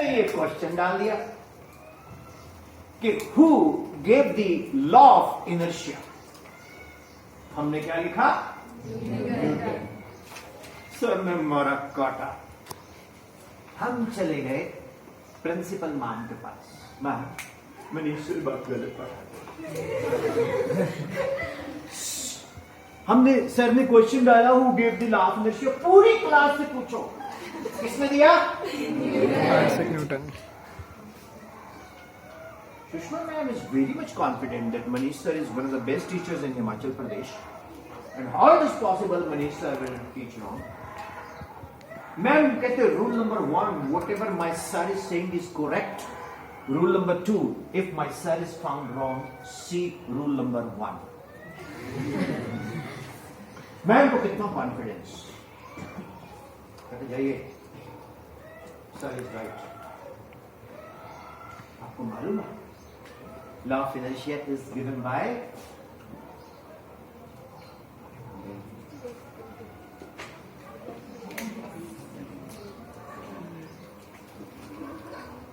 ये क्वेश्चन डाल दिया कि who gave the law of inertia. हमने क्या लिखा? न्यूटन। सर ने मारा काटा। हम चले गए प्रिंसिपल मैम के पास। मैम मनीष से बात गलत पढ़ा। हमने सर ने क्वेश्चन डाला who gave the law of inertia, पूरी क्लास से पूछो किसने दिया? Isaac Newton. Sushma ma'am is very much confident that Manish sir is one of the best teachers in Himachal Pradesh. And how it is possible Manish sir will teach wrong? Ma'am कहते rule number 1, whatever my sir is saying is correct. Rule number 2, if my sir is found wrong, see rule number 1. Ma'am को कितना confidence? कहते जाइए, sir is right. आपको मालूम है? Law of inertia is given by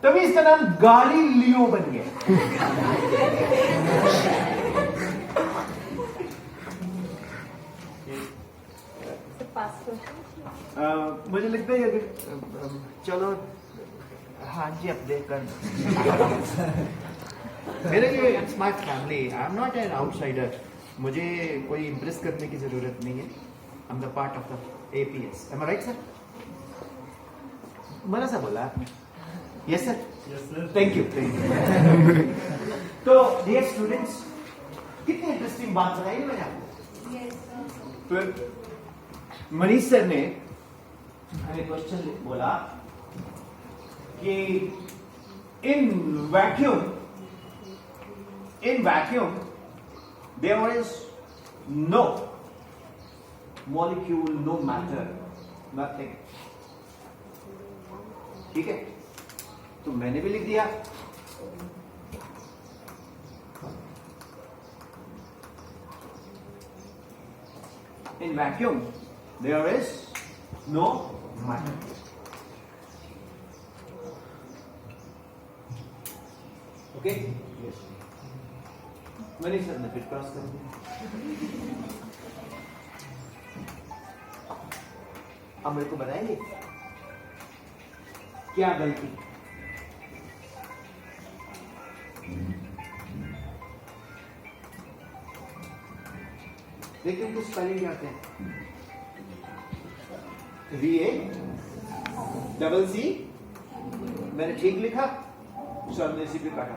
तभी इसका नाम गालीलियो बन गया। मुझे लगता है अगर चलो हाँ जी अब देख कर मेरे लिए it's my family, I am not an outsider. मुझे कोई इम्प्रेस करने की जरूरत नहीं है। I am the part of the APS. Am I right sir? मना सा बोला आपने? Yes sir, thank you. तो डियर स्टूडेंट्स, कितनी इंटरेस्टिंग बात बताई ना मैंने आपको। तो मनीष सर ने हमें क्वेश्चन बोला कि in vacuum there is no molecule, no matter, nothing. ठीक है, तो मैंने भी लिख दिया। In vacuum there is no matter. Okay? Yes. Manish sir ने फिर क्रॉस कर दिया। अब मेरे को बताएंगे क्या गलती? देखिए उनको स्पेलिंग आते हैं, VACC। मैंने ठीक लिखा, सर ने इसी पे काटा।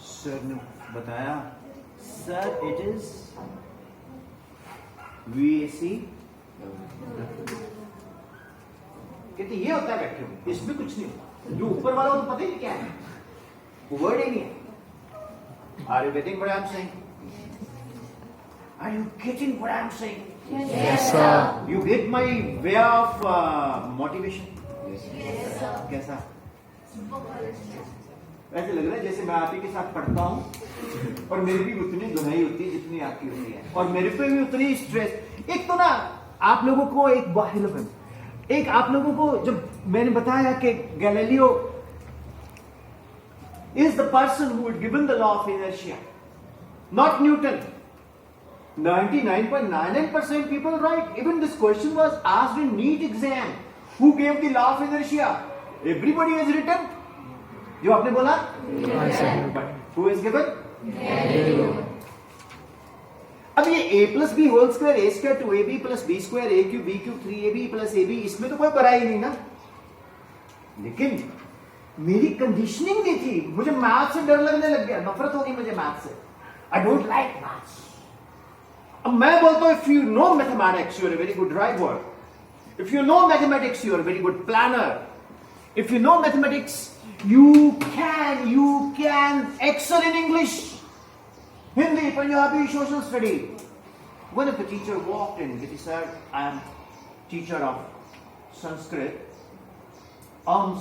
सर ने बताया सर इट इज VAC। कहते ये होता है वैक्यूम, इसमें कुछ नहीं होता। जो ऊपर वाला वो तो पता ही नहीं क्या है, वो वर्ड ही नहीं है। Are you getting what I am saying? Are you getting what I am saying? Yes sir. You get my way of motivation? Yes sir. कैसा? ऐसे लग रहा है जैसे मैं आप ही के साथ पढ़ता हूं और मेरी भी उतनी धुनाई होती है जितनी आपकी होती है, और मेरे पे भी उतनी स्ट्रेस। एक तो ना आप लोगों को एक आप लोगों को जब मैंने बताया कि Galileo is the person who had given the law of inertia, not Newton. 99.99% people right. Even this question was asked in NEET exam. Who gave the law of inertia? Everybody has written. जो आपने बोला? But who has given? अब ये a plus b whole square a square 2ab plus b square a cube b cube 3ab plus ab, इसमें तो कोई बुराई नहीं ना। लेकिन मेरी कंडीशनिंग नहीं थी, मुझे मैथ से डर लगने लग गया, नफरत होगी मुझे मैथ से। I don't like maths. अब मैं बोलता हूं if you know mathematics you are a very good driver, if you know mathematics you are a very good planner, if you know mathematics you can excel in English, Hindi, Punjabi, social study. One of the teacher walked in, he said, I am teacher of Sanskrit.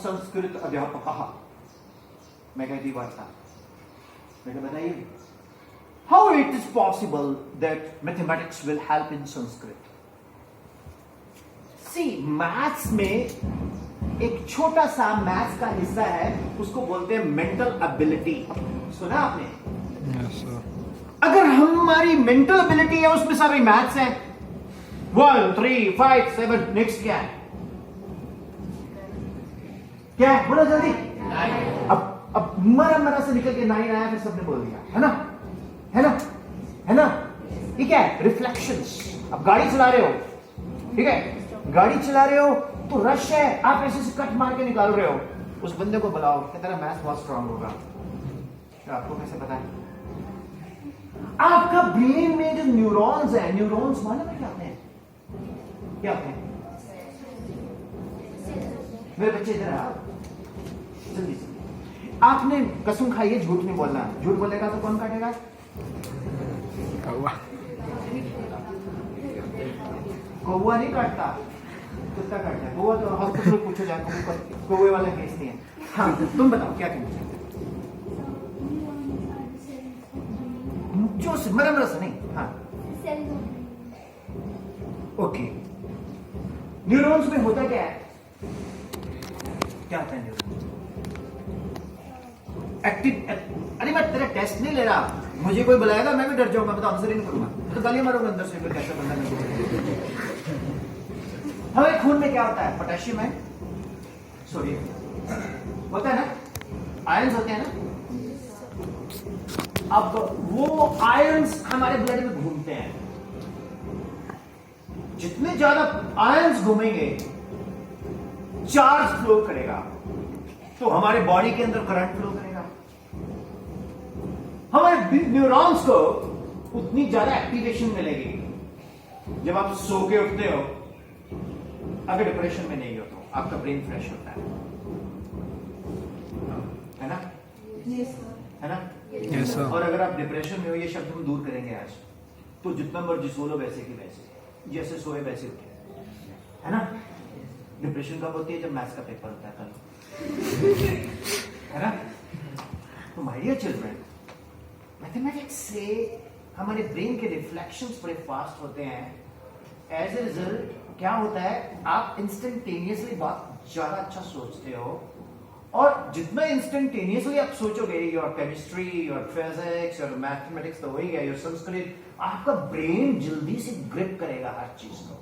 Sanskrit अध्यापक। मैं कहती बात था, मैं बताइए how it is possible that mathematics will help in Sanskrit? See maths में एक छोटा सा मैथ्स का हिस्सा है, उसको बोलते हैं मेंटल एबिलिटी। सुना आपने? Yes, sir. अगर हमारी मेंटल एबिलिटी है उसमें सारे मैथ्स हैं, 1 3 5 7, नेक्स्ट क्या है? क्या है बोलो जल्दी। अब मरा से निकल के 9 आया, फिर सबने बोल दिया, है ना? है ना? है ना? ये क्या है? रिफ्लेक्शंस। अब गाड़ी चला रहे हो, ठीक है, गाड़ी चला रहे हो तो रश है, आप ऐसे से कट मार के निकाल रहे हो, उस बंदे को बुलाओ कि तेरा मैथ्स बहुत स्ट्रांग होगा। तो आपको कैसे पता है? आपका ब्रेन में जो न्यूरॉन्स है, न्यूरॉन्स मालूम है क्या होते हैं? क्या होते हैं? मेरे बच्चे इधर आओ जल्दी से। आपने कसम खाई है झूठ नहीं बोलना, झूठ बोलेगा तो कौन काटेगा? कौवा। कौवा नहीं काटता, कुत्ता काटता है। कौवा तो हॉस्पिटल में पूछो जाकर, कौवे वाला केस नहीं है। हाँ तुम बताओ क्या कहना चाहते हो? जो से मरम से नहीं। हाँ ओके, न्यूरॉन्स में होता क्या है? क्या होता है न्यूरॉन्स? एक्टिव। अरे मैं तेरा टेस्ट नहीं ले रहा, मुझे कोई बुलाएगा मैं भी डर जाऊंगा, मैं तो आंसर ही नहीं करूंगा, मैं तो गालियां मारूंगा अंदर से, फिर कैसा बंदा नहीं। हमारे खून में क्या होता है? पोटेशियम है, सोडियम होता है ना, आयंस होते हैं ना। अब वो आयंस हमारे ब्लड में घूमते हैं, जितने ज्यादा आयंस घूमेंगे चार्ज फ्लो करेगा, तो हमारे बॉडी के अंदर करंट फ्लो करेगा। हमारे न्यूरॉन्स को उतनी ज्यादा एक्टिवेशन मिलेगी जब आप सो के उठते हो, अगर डिप्रेशन में नहीं हो तो आपका ब्रेन फ्रेश होता है ना? है ना? Yes, sir. और अगर आप डिप्रेशन में हो, ये शब्द हम दूर करेंगे आज, तो जितना मर्जी सो लो वैसे की वैसे, जैसे सोए वैसे उठे, है ना? डिप्रेशन कब होती है? जब मैथ्स का पेपर होता है कल, है ना? तो माय डियर चिल्ड्रन, मैथमेटिक्स से हमारे ब्रेन के रिफ्लेक्शंस बड़े फास्ट होते हैं। एज ए रिजल्ट क्या होता है? आप इंस्टेंटेनियसली बहुत ज्यादा अच्छा सोचते हो, और जितना इंस्टेंटेनियसली आप सोचोगे, your chemistry, your physics, your mathematics तो हो ही गया, योर संस्कृत, आपका ब्रेन जल्दी से ग्रिप करेगा हर चीज को।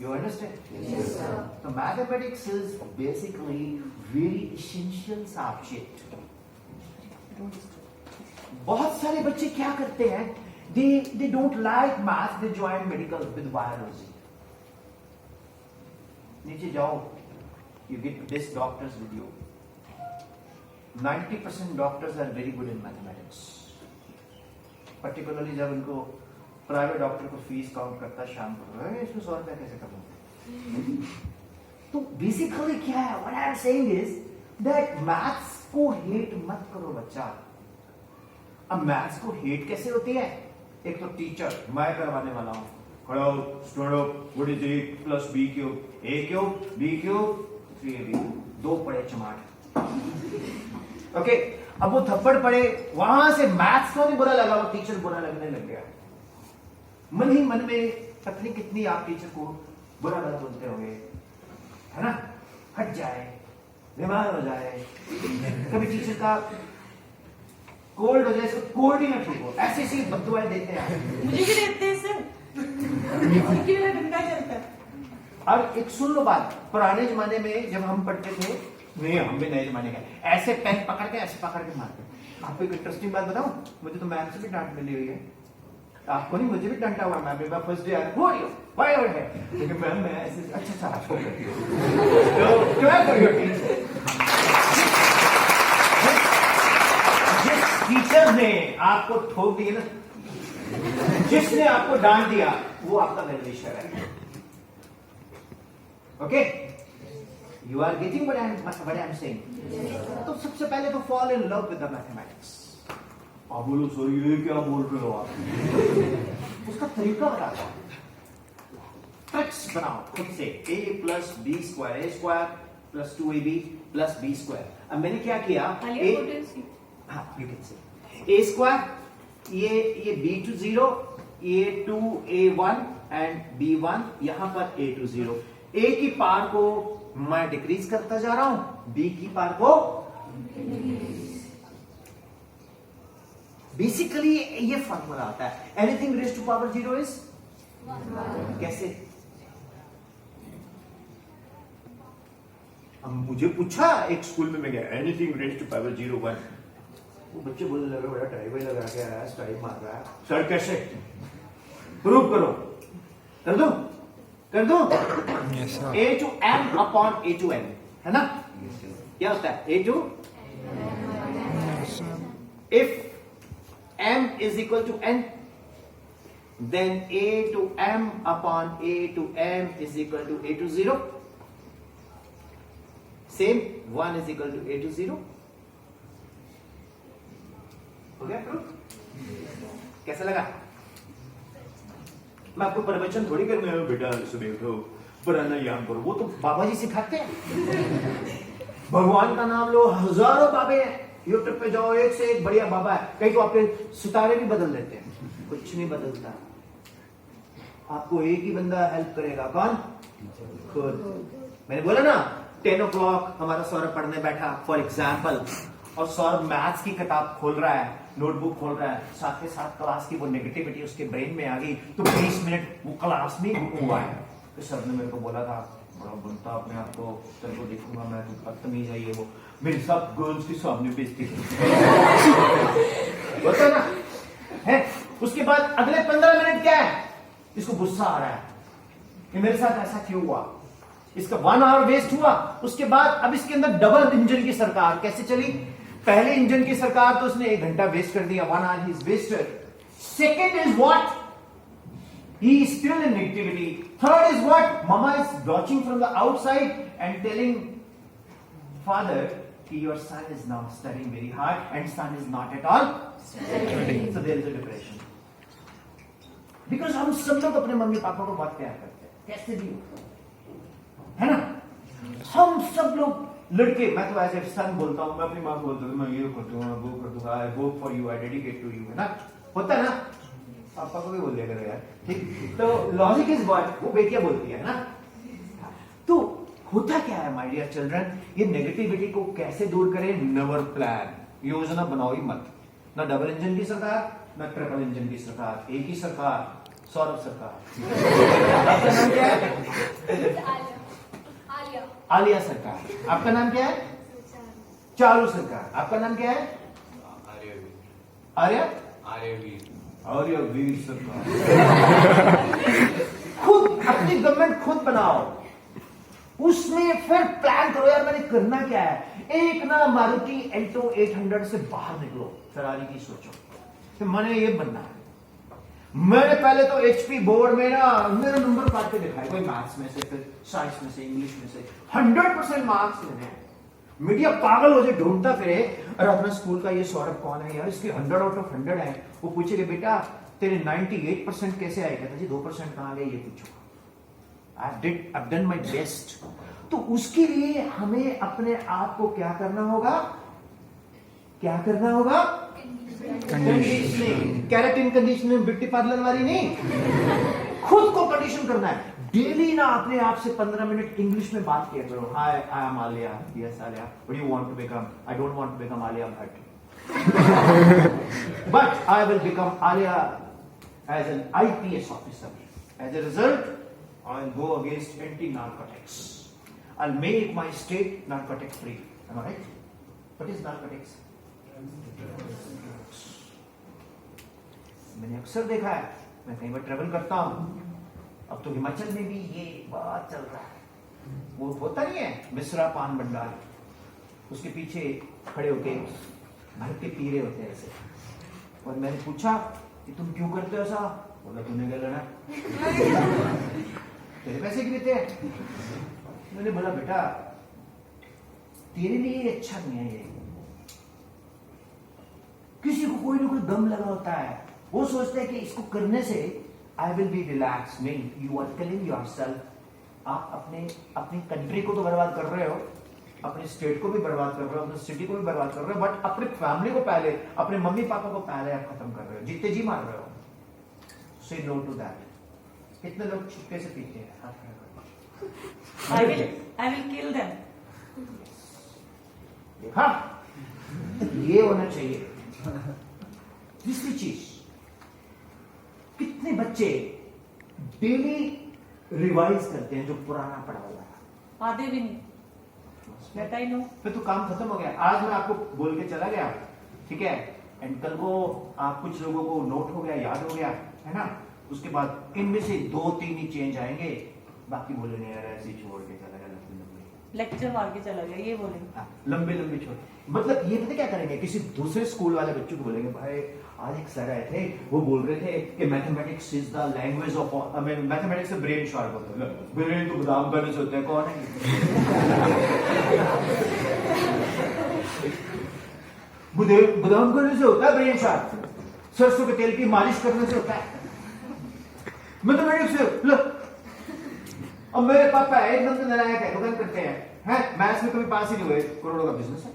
You understand? Yes, sir. So mathematics is basically very essential subject. बहुत सारे बच्चे क्या करते हैं? They don't like math. They join medical with biology. नीचे जाओ, you get best doctors with you. 90% doctors are very good in mathematics. Particularly जब उनको प्राइवेट डॉक्टर को फीस काउंट करता है शाम को, इसमें 100 रुपया कैसे करूंगा? तो बेसिकली क्या है? What I am saying is that maths को हेट मत करो बच्चा। अब मैथ्स को हेट कैसे होती है? एक तो टीचर, मैं करवाने वाला हूं, खड़ा हो, stand up, what is a plus b cube, a cube b cube 3ab, दो पड़े चमाट। ओके, अब वो थप्पड़ पड़े, वहां से मैथ्स को नहीं बुरा लगा, वो टीचर बुरा लगने लग गया। मन ही मन में पता नहीं कितनी आप टीचर को बुरा भला बोलते होंगे, है ना? हट जाए, बीमार हो जाए, कभी टीचर का कोल्ड हो जाए, इसको कोल्ड ही ना ठीक हो, ऐसी ऐसी बद्दुआएं देते हैं। मुझे भी देते हैं सर, मुझे मेरा गंदा चलता है। और एक सुन लो बात, पुराने जमाने में जब हम पढ़ते थे, नहीं हम भी नए जमाने का, ऐसे पेन पकड़ के ऐसे पकड़ के मारते। आपको एक इंटरेस्टिंग बात बताऊं, मुझे तो मैम से भी डांट मिली हुई है। आपको नहीं, मुझे भी डांटा हुआ मैम, मैं फर्स्ट डे आया, व्हाट आर है, लेकिन मैम मैं ऐसे अच्छा आपको तो क्या कर योर टीचर, जिस टीचर ने आपको ठोक दिया ना, जिसने आपको डांट दिया, वो आपका वेलविशर है। Okay, you are getting what I am saying. तो सबसे पहले तो fall in love with the mathematics. आप बोलो सर ये क्या बोल रहे हो आप? उसका तरीका बताता हूं, ट्रिक्स बनाओ खुद से। a plus b square, a square plus 2ab plus b square. अब मैंने क्या किया, हाँ you can say a square, ये b to 0 A2 A1 and B1 यहां पर A2 0। A की पार को मैं डिक्रीज करता जा रहा हूं, B की पार को बेसिकली ये फॉर्मूला आता है। Anything raise to power 0 is कैसे? अब मुझे पूछा एक स्कूल में मैं गया, एनीथिंग रेज टू पावर 0 1, वो बच्चे बोलने लगे बड़ा टाइप लगा के आया, स्टाइल मार रहा है। सर कैसे? प्रूव करो। कर दो कर दो। Yes, sir. A to M upon A to N है ना? क्या होता है? A to Yes, sir. if M is equal to N, then A to M upon A to M is equal to A to 0. Same 1 is equal to A to 0. हो गया proof? कैसा लगा? मैं आपको प्रवचन थोड़ी करूंगा, बेटा सुबह उठो पुराना याद करो, वो तो बाबा जी सिखाते हैं। भगवान का नाम लो, हजारों बाबे हैं, यूट्यूब पे जाओ, एक से एक बढ़िया बाबा है। कई तो आपके सितारे भी बदल देते हैं, कुछ नहीं बदलता। आपको एक ही बंदा हेल्प करेगा, कौन? खुद। मैंने बोला ना 10 o'clock हमारा सौरभ पढ़ने बैठा फॉर एग्जाम्पल, और सौरभ मैथ्स की किताब खोल रहा है, नोटबुक खोल रहा है, साथ के साथ क्लास की वो नेगेटिविटी उसके ब्रेन में आ गई, तो 20 मिनट वो क्लास में हुआ है। तो सर ने मेरे को बोला था, बड़ा बनता अपने आप को, सर को देखूंगा मैं, तो बदतमीज है ये वो, मेरे सब गर्ल्स के सामने बेइज्जती होता ना है। उसके बाद अगले 15 मिनट क्या है? इसको गुस्सा आ रहा है कि मेरे साथ ऐसा क्यों हुआ, इसका 1 hour वेस्ट हुआ। उसके बाद अब इसके अंदर डबल इंजन की सरकार कैसे चली? पहले इंजन की सरकार तो उसने 1 घंटा वेस्ट कर दिया, 1 hour ही is wasted. Second is what? He is still in negativity. Third is what? Mama is watching from the outside and telling father कि your son is now studying very hard and son is not at all studying. So there is a depression. Because हम सब लोग अपने mummy papa को बहुत प्यार करते हैं, कैसे भी हो, है ना? हम सब लोग लड़के, मैं तो ऐसे सन बोलता हूं, मैं अपनी मां को बोलता हूं, मैं ये कर दूंगा, वो कर दूंगा, I go for you, I dedicate to you, है ना? होता है ना? पापा को भी बोल दिया करो यार, ठीक? तो लॉजिक इज व्हाट? वो बेटियां बोलती है ना? तो होता क्या है माय डियर चिल्ड्रन, ये नेगेटिविटी को कैसे दूर करें? नेवर प्लान, योजना बनाओ ही मत। ना डबल इंजन की सरकार, ना ट्रिपल इंजन की सरकार, एक ही सरकार, सौरभ सरकार। आपका नाम क्या है? आलिया सरकार। आपका नाम क्या है? चारू सरकार। आपका नाम क्या है? आर्य आर्यवीर सरकार। खुद अपनी गवर्नमेंट खुद बनाओ, उसमें फिर प्लान करो यार मैंने करना क्या है। एक ना मारुति एल्टो 800 से बाहर निकलो, फरारी की सोचो कि मैंने ये बनना है। मैंने पहले तो एचपी बोर्ड में ना मेरा नंबर काट के दिखाया, कोई मैथ्स में से, फिर साइंस में से, इंग्लिश में से 100% मार्क्स लेने हैं। मीडिया पागल हो जाए, ढूंढता फिरे, अरे अपना स्कूल का ये सौरभ कौन है यार, इसके 100 out of 100 है। वो पूछेगा बेटा तेरे 98% कैसे आए? कहता जी 2% कहां गए, ये पूछो। I've done my best। तो उसके लिए हमें अपने आप को क्या करना होगा? क्या करना होगा? Conditioning. Keratin conditioning, beauty parlour वाली नहीं, खुद को कंडीशन करना है। डेली ना अपने आप से 15 मिनट इंग्लिश में बात किया करो। Hi I am Alia, yes Alia, what do you want to become? I don't want to become Alia Bhatt, but I will become Alia as an IPS officer. As a result I will go against anti narcotics, I will make my state narcotic free. Am I right? What is narcotics? मैंने अक्सर देखा है, मैं कई बार travel करता हूं, अब तो हिमाचल में भी ये बात चल रहा है। वो होता नहीं है मिश्रा पान भंडार, उसके पीछे खड़े होके भर के पी रहे होते हैं ऐसे। और मैंने पूछा कि तुम क्यों करते हो ऐसा? बोला तूने क्या लेना, तेरे पैसे क्यों देते हैं? मैंने बोला बेटा तेरे लिए ये अच्छा नहीं है। ये किसी को कोई ना कोई दम लगा होता है, वो सोचते हैं कि इसको करने से आई विल बी रिलैक्स। नहीं, यू आर किलिंग योरसेल्फ। आप अपनी कंट्री को तो बर्बाद कर रहे हो, अपने स्टेट को भी बर्बाद कर रहे हो, अपने सिटी को भी बर्बाद कर रहे हो, बट अपने फैमिली को पहले, अपने मम्मी पापा को पहले आप खत्म कर रहे हो, जीते जी मार रहे हो। से नो टू दैट। कितने लोग चुपके से पीते हैं? I will kill them. हाँ, ये होना चाहिए। तीसरी चीज, कितने बच्चे डेली रिवाइज करते हैं जो पुराना पढ़ा हुआ है? आधे भी नहीं। That I know. फिर तो काम खत्म हो गया। आज मैं आपको बोल के चला गया, ठीक है, एंड कल को आप कुछ लोगों को नोट हो गया, याद हो गया, है ना? उसके बाद इनमें से 2-3 ही चेंज आएंगे, बाकी बोलेंगे यार ऐसे ही छोड़ के चला गया, लंबे लेक्चर मार के चला गया, ये बोलेंगे। लंबे छोड़। मतलब ये पता क्या करेंगे, किसी दूसरे स्कूल वाले बच्चों को बोलेंगे, भाई आज एक सर आए थे, वो बोल रहे थे कि mathematics is the language of, mathematics से ब्रेन शार्प होता है। ब्रेन तो बादाम खाने से होता है, कौन है? बादाम खाने से होता है ब्रेन शार्प, सरसों के तेल की मालिश करने से होता है मैथमेटिक्स से। लो, अब मेरे पापा एकदम से नारायक है, दुकान करते हैं, मैथ्स में कभी पास ही नहीं हुए, करोड़ों का बिजनेस है।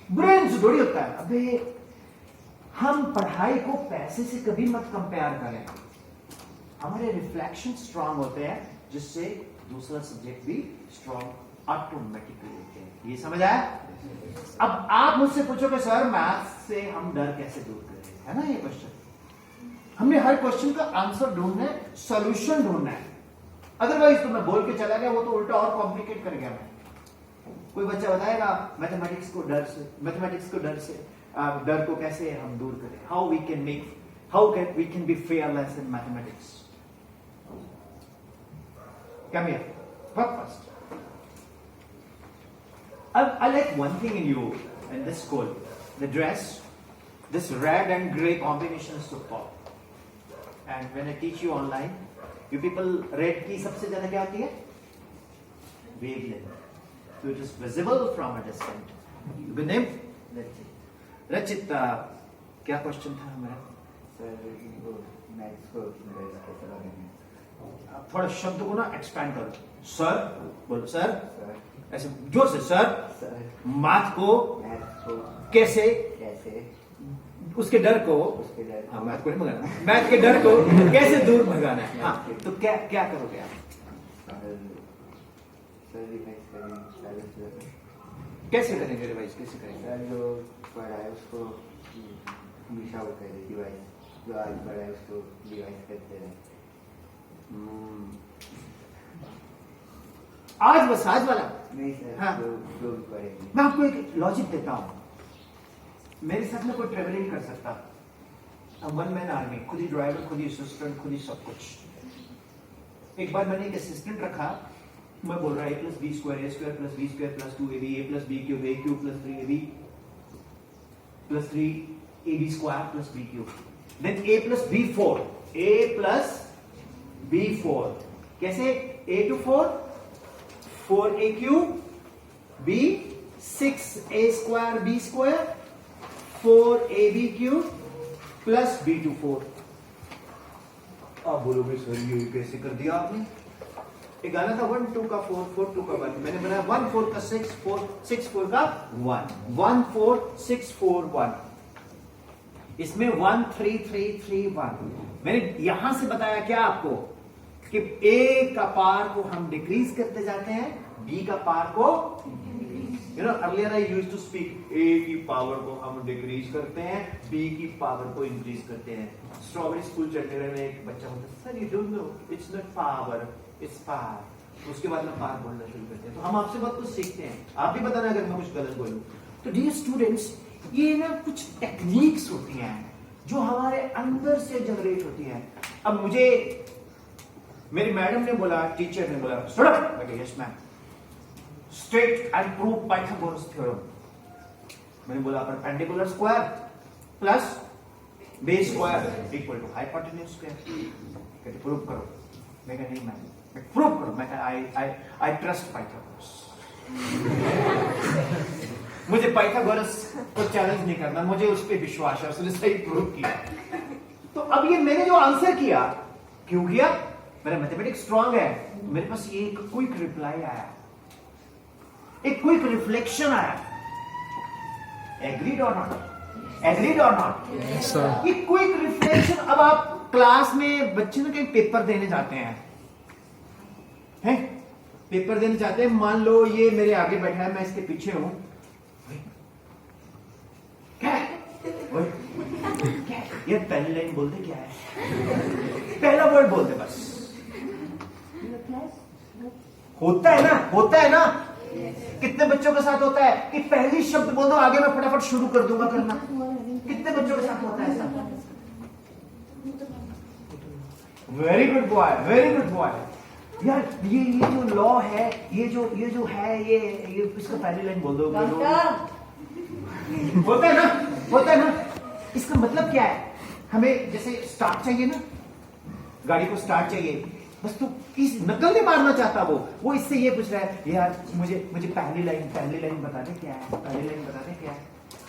ब्रेन से थोड़ी होता है। अबे हम पढ़ाई को पैसे से कभी मत कंपेयर करें। हमारे रिफ्लेक्शन स्ट्रांग होते हैं, जिससे दूसरा सब्जेक्ट भी स्ट्रांग ऑटोमेटिकली होते हैं। ये समझ आया? अब आप मुझसे पूछोगे सर मैथ्स से हम डर कैसे दूर करें, है ना ये क्वेश्चन। हमने हर क्वेश्चन का आंसर ढूंढना है, सॉल्यूशन ढूंढना है। अदरवाइज तो मैं बोल के चला गया, वो तो उल्टा और कॉम्प्लिकेट कर गया। मैं कोई बच्चा बताएगा मैथमेटिक्स को डर से डर को कैसे हम दूर करें, how we can be fearless in mathematics. Come here, first. I like one thing in you, in this school, the dress, this red and grey combination is superb. And when I teach you online, you people, red की सबसे ज्यादा क्या होती है? Wavelength. So it is visible from a distance. Good name? Rachit, क्या question था हमारा? थोड़ा शब्द को ना एक्सपैंड करो। सर बोलो, सर ऐसे जोर से, सर मैथ को कैसे उसके डर को, हाँ मैथ को नहीं भगाना, मैथ के डर को कैसे दूर भगाना है। हाँ, तो क्या करोगे आप? कैसे करेंगे रिवाइज, कैसे करेंगे? जो पढ़ा है उसको मिस आउट करें, डिवाइस जो आज पढ़ा है उसको डिवाइस करते रहे। आज वाला नहीं सर, हाँ। जो भी पढ़ेंगे। मैं आपको एक लॉजिक देता हूं। मेरे साथ में कोई ट्रेवल नहीं कर सकता, वन मैन आर्मी, खुद ही ड्राइवर, खुद ही असिस्टेंट, खुद ही सब कुछ। एक बार मैंने एक असिस्टेंट रखा, मैं बोल रहा है a plus b square plus b square plus 2ab a plus b cube plus 3ab plus 3ab square plus b cube, then a plus b4 कैसे? a to 4a cube b 6a square b square 4ab cube plus b to 4। आप बोलोगे sir ये कैसे कर दिया आपने? एक गाना था 1 2 का 4 4 2 का 1, मैंने बनाया 1 4 का 6 4 6 4 का 1 1 4 6 4 1। इसमें 1 3 3 3 1। मैंने यहां से बताया क्या आपको कि a का पार को हम डिक्रीज करते जाते हैं, b का पार को earlier I used to speak, a की पावर को हम डिक्रीज करते हैं, b की पावर को इंक्रीज करते हैं। स्ट्रॉबेरी स्कूल चंडीगढ़ में एक बच्चा होता है, sir you don't know it's not power it's पार। उसके बाद में पार बोलना शुरू करते हैं। तो हम आपसे बहुत कुछ सीखते हैं, आप भी बताना अगर मैं कुछ गलत बोलूं तो। डियर स्टूडेंट्स, ये ना कुछ टेक्निक्स होती हैं जो हमारे अंदर से जनरेट होती हैं। अब मुझे मेरी मैडम ने बोला, टीचर ने बोला, yes ma'am, straight and prove Pythagoras theorem. मैंने बोला perpendicular square plus base square equal to hypotenuse square. कहते प्रूव करो। मैं कहा नहीं मैम, प्रूव करो। मैं कहा आई ट्रस्ट पाइथागोरस। मुझे पाइथागोरस को चैलेंज नहीं करना, मुझे उस पर विश्वास है, उसने सही प्रूव किया। तो अब ये मैंने जो आंसर किया, क्यों किया? मेरा मैथमेटिक्स स्ट्रांग है, मेरे पास ये एक क्विक रिप्लाई आया, एक क्विक रिफ्लेक्शन आया। एग्रीड और नॉट? एग्रीड और नॉट? Yes, sir. ये क्विक रिफ्लेक्शन। अब आप क्लास में बच्चे ना कहीं पेपर देने जाते हैं पेपर देने जाते हैं, मान लो ये मेरे आगे बैठा है, मैं इसके पीछे हूं, क्या है? क्या है? ये पहली लाइन बोलते क्या है, पहला वर्ड बोलते बस। होता है ना कितने बच्चों के साथ होता है कि पहली शब्द बोल दो, आगे मैं फटाफट शुरू कर दूंगा करना। कितने बच्चों के साथ होता है ऐसा? Very good boy, very good boy. यार ये जो लॉ है, ये जो है, ये इसका पहली लाइन बोल दो। होता है ना। इसका मतलब क्या है? हमें जैसे स्टार्ट चाहिए ना, गाड़ी को स्टार्ट चाहिए, बस तू इस नकल नहीं मारना चाहता, वो इससे ये पूछ रहा है, यार मुझे पहली लाइन बता दे क्या है, पहली लाइन बता दे क्या है।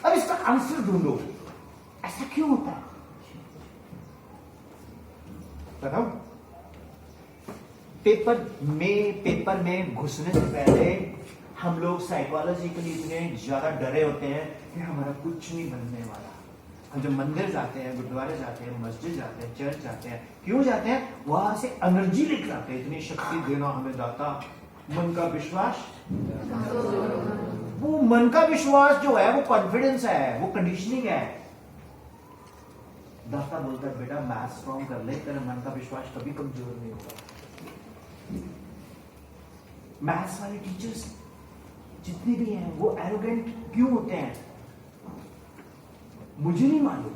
अब इसका आंसर ढूंढो, ऐसा क्यों होता है बताओ? पेपर में घुसने से पहले हम लोग साइकोलॉजिकली इतने ज्यादा डरे होते हैं कि हमारा कुछ नहीं बनने वाला। हम जब मंदिर जाते हैं, गुरुद्वारे जाते हैं, मस्जिद जाते हैं, चर्च जाते हैं, क्यों जाते हैं? वहां से एनर्जी लेकर आते हैं, इतनी शक्ति देना हमें दाता। मन का विश्वास, वो मन का विश्वास जो है वो कॉन्फिडेंस है, वो कंडीशनिंग है। दाता बोलता है बेटा मैथ स्ट्रॉन्ग कर ले, तेरा मन का विश्वास कभी कमजोर नहीं होगा। मैथ्स वाले टीचर्स जितने भी हैं वो एरोगेंट क्यों होते हैं मुझे नहीं मालूम,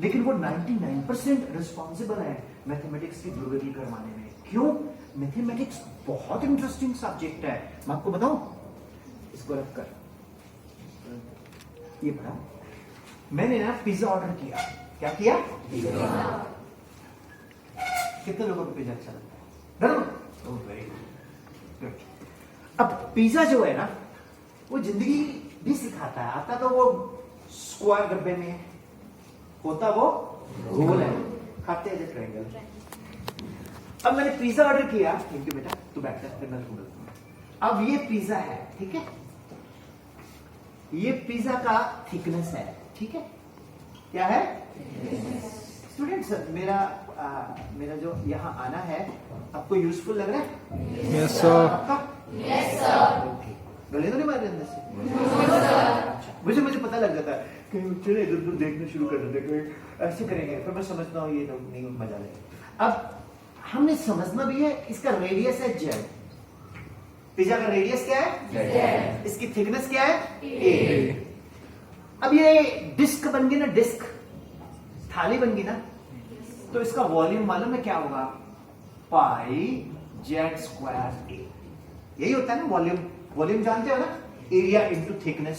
लेकिन वो 99% रिस्पॉन्सिबल है मैथमेटिक्स की प्रगति करवाने में। क्यों? मैथमेटिक्स बहुत इंटरेस्टिंग सब्जेक्ट है। मैं आपको बताऊं, इसको रख कर ये पढ़ा, मैंने ना पिज्जा ऑर्डर किया। क्या किया? कितने लोगों को पिज्जा अच्छा लगता है? Very good. अब पिज्जा जो है ना, वो जिंदगी भी सिखाता है। आता तो वो स्क्वायर डब्बे में होता, वो गोल है, खाते हैं ट्रायंगल। अब मैंने पिज्जा ऑर्डर किया, थैंक यू बेटा, तू बैठ जा, मैं बोलता। अब ये पिज्जा है, ठीक है, ये पिज्जा का थिकनेस है, ठीक है, क्या है स्टूडेंट्स? मेरा जो यहाँ आना है आपको यूजफुल लग रहा है? Yes, sir. आपका? Yes, sir. Okay. गले तो नहीं मार रहे अंदर से? No, sir. मुझे पता लग जाता है कहीं बच्चे इधर उधर देखना शुरू कर देते, कहीं ऐसे करेंगे, फिर मैं समझता हूँ ये लोग नहीं मजा लेगा। अब हमने समझना भी है, इसका रेडियस है जेड। पिज्जा का रेडियस क्या है? जेड। इसकी थिकनेस क्या है? ए। अब ये डिस्क बन गई ना, डिस्क थाली बन गई ना, तो इसका वॉल्यूम मालूम है क्या होगा? पाई जेड स्क्वायर ए। यही होता है ना वॉल्यूम। वॉल्यूम जानते हो ना? Area into thickness